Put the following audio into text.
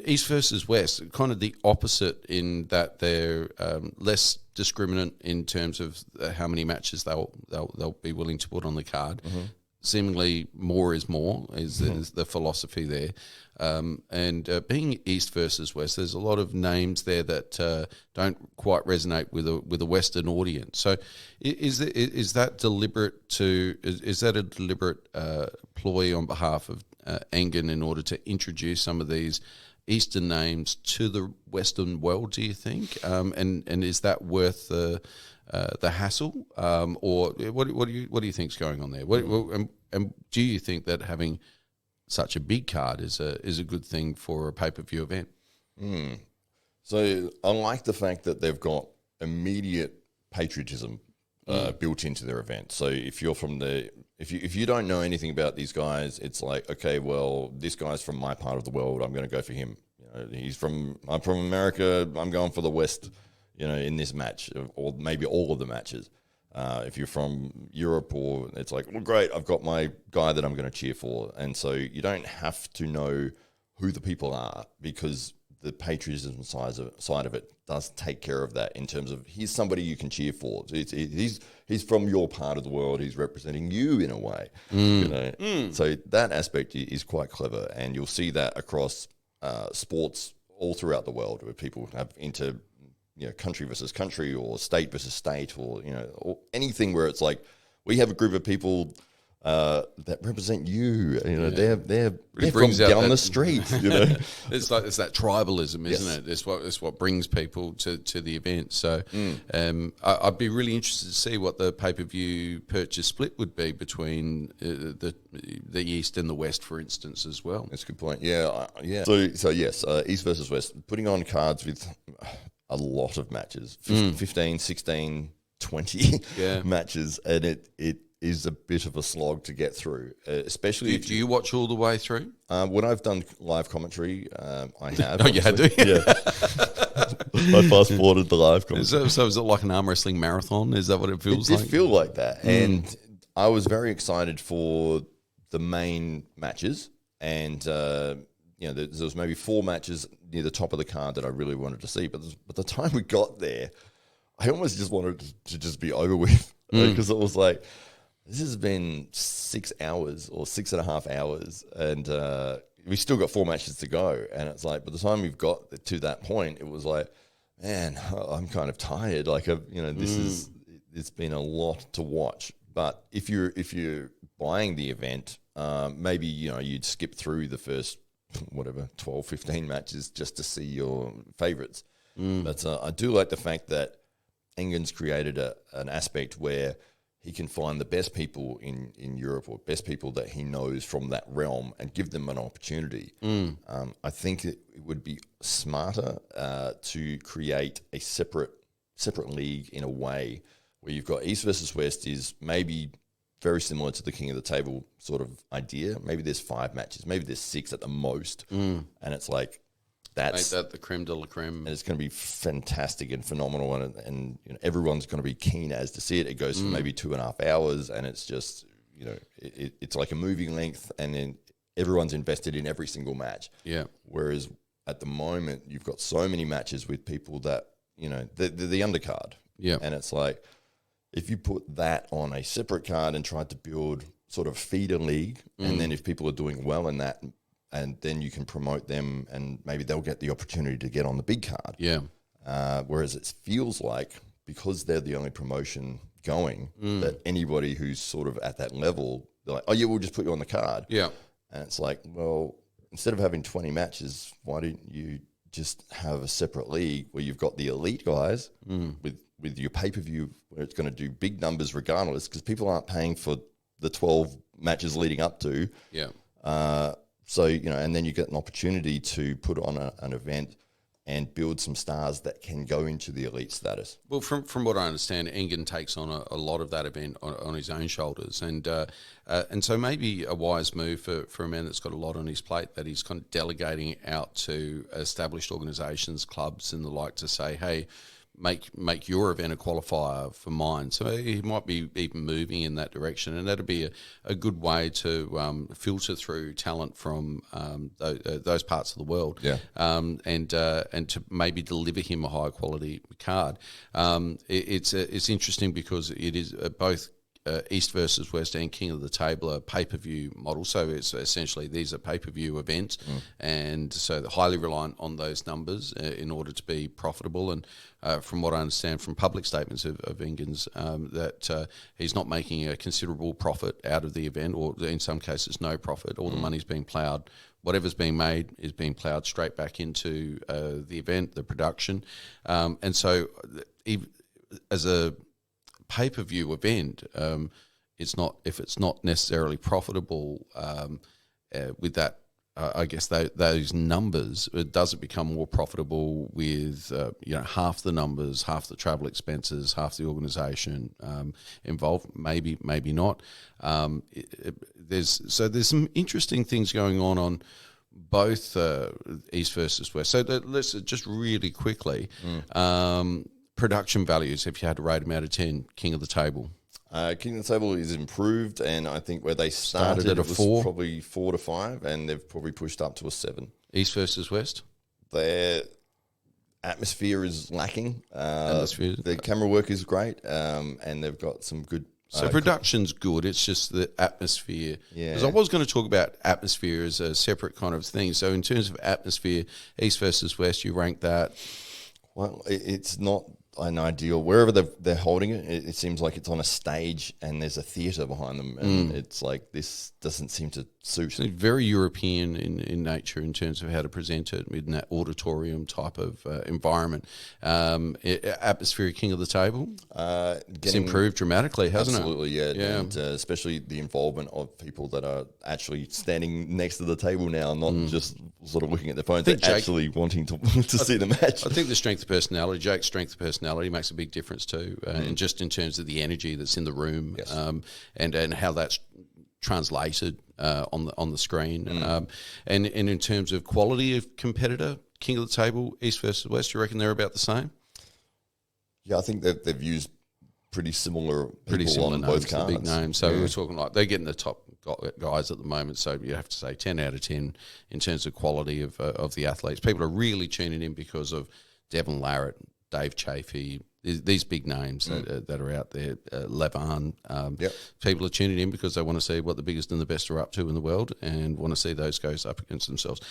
East versus West, kind of the opposite in that they're less discriminant in terms of how many matches they'll be willing to put on the card. Mm-hmm. Seemingly more is more is the philosophy there. And being East versus West, there's a lot of names there that don't quite resonate with a Western audience. So is that deliberate is that a deliberate ploy on behalf of Engen in order to introduce some of these Eastern names to the Western world, do you think? And is that worth the hassle, or what do you think's going on there? And do you think that having such a big card is a good thing for a pay-per-view event? So I like the fact that they've got immediate patriotism built into their event. So if you're from if you don't know anything about these guys, it's like, okay, well, this guy's from my part of the world, I'm going to go for him. I'm from America, I'm going for the West, in this match, or maybe all of the matches. If you're from Europe, or it's like, well, great, I've got my guy that I'm going to cheer for. And so you don't have to know who the people are, because the patriotism side of it does take care of that in terms of he's somebody you can cheer for. He's from your part of the world. He's representing you in a way. So that aspect is quite clever, and you'll see that across sports all throughout the world, where people have country versus country, or state versus state, or anything where it's like we have a group of people that represent you. They're from down the street. It's that tribalism, isn't it? It's what brings people to the event. So I'd be really interested to see what the pay-per-view purchase split would be between the East and the West, for instance, as well. That's a good point. Yeah. So yes, East versus West, putting on cards with a lot of matches, 15, 16, 20 matches, and it is a bit of a slog to get through, especially do you watch all the way through? When I've done live commentary, I have. Oh, you had to? Yeah. I fast-forwarded the live commentary. So is it like an arm wrestling marathon? Is that what it feels like? It did feel like that. And I was very excited for the main matches. And, there was maybe 4 matches near the top of the card that I really wanted to see. But by the time we got there, I almost just wanted to just be over with. Because it was like, this has been 6 hours or 6.5 hours, and we still got 4 matches to go. And it's like, by the time we've got to that point, it was like, man, I'm kind of tired. Like, it's been a lot to watch. But if you're buying the event, maybe you'd skip through the first 12, 15 matches just to see your favorites. But I do like the fact that Engen's created an aspect where he can find the best people in Europe, or best people that he knows from that realm, and give them an opportunity. I think it would be smarter to create a separate league in a way where you've got East versus West is maybe very similar to the King of the Table sort of idea. Maybe there's 5 matches, maybe there's 6 at the most, and it's like, that's the creme de la creme. And it's going to be fantastic and phenomenal, and everyone's going to be keen as to see it. It goes for maybe 2.5 hours, and it's just it's like a movie length, and then everyone's invested in every single match. Yeah. Whereas at the moment, you've got so many matches with people that they're the undercard. Yeah. And it's like, if you put that on a separate card and tried to build sort of feeder league, and then if people are doing well in that, and then you can promote them, and maybe they'll get the opportunity to get on the big card. Yeah. Whereas it feels like, because they're the only promotion going, that anybody who's sort of at that level, they're like, oh yeah, we'll just put you on the card. Yeah. And it's like, well, instead of having 20 matches, why don't you just have a separate league where you've got the elite guys with your pay-per-view, where it's going to do big numbers regardless, because people aren't paying for the 12 matches leading up to. Yeah. So, and then you get an opportunity to put on an event and build some stars that can go into the elite status. Well, from what I understand, Engen takes on a lot of that event on his own shoulders. And so maybe a wise move for a man that's got a lot on his plate, that he's kind of delegating out to established organisations, clubs and the like, to say, hey, make your event a qualifier for mine. So he might be even moving in that direction, and that'd be a good way to filter through talent from those parts of the world. Yeah. And to maybe deliver him a high quality card. It's interesting because it is both. East versus West and King of the Table are pay-per-view models, so it's essentially these are pay-per-view events, and so they're highly reliant on those numbers in order to be profitable. And from what I understand from public statements of Engans, that he's not making a considerable profit out of the event, or in some cases no profit. All the money's being ploughed. Whatever's being made is being ploughed straight back into the event, the production, and so as a pay-per-view event, it's not necessarily profitable with that. I guess those numbers, does it become more profitable with half the numbers, half the travel expenses, half the organisation involved? Maybe not. There's some interesting things going on both East versus West. So let's just really quickly. Production values, if you had to rate them out of 10, King of the Table. King of the Table is improved, and I think where they started at a it was 4, probably 4 to 5, and they've probably pushed up to a 7. East versus West. Their atmosphere is lacking. Atmosphere. The camera work is great, and they've got some good. So production's good. It's just the atmosphere. Yeah. Because I was going to talk about atmosphere as a separate kind of thing. So in terms of atmosphere, East versus West, you rank that. Well, it's not an ideal. Wherever they're holding it, it seems like it's on a stage and there's a theatre behind them, and it's like this doesn't seem to suit. It's very European in nature in terms of how to present it in that auditorium type of environment. Atmospheric King of the Table, it's improved dramatically, hasn't absolutely, it? Yeah. And especially the involvement of people that are actually standing next to the table now, not just sort of looking at their phones, they're actually wanting to see the match. I think the strength of personality, Jake's strength of personality makes a big difference too, and just in terms of the energy that's in the room, Yes. and how that's translated on the screen, and in terms of quality of competitor, King of the Table, East versus West, you reckon they're about the same? Yeah, I think they've used pretty similar on names, both the cards. big names. So we were talking like they're getting the top guys at the moment. So you have to say 10 out of 10 in terms of quality of the athletes. People are really tuning in because of Devon Larratt, Dave Chafee, these big names that are out there, Levan. People are tuning in because they want to see what the biggest and the best are up to in the world and want to see those guys up against themselves.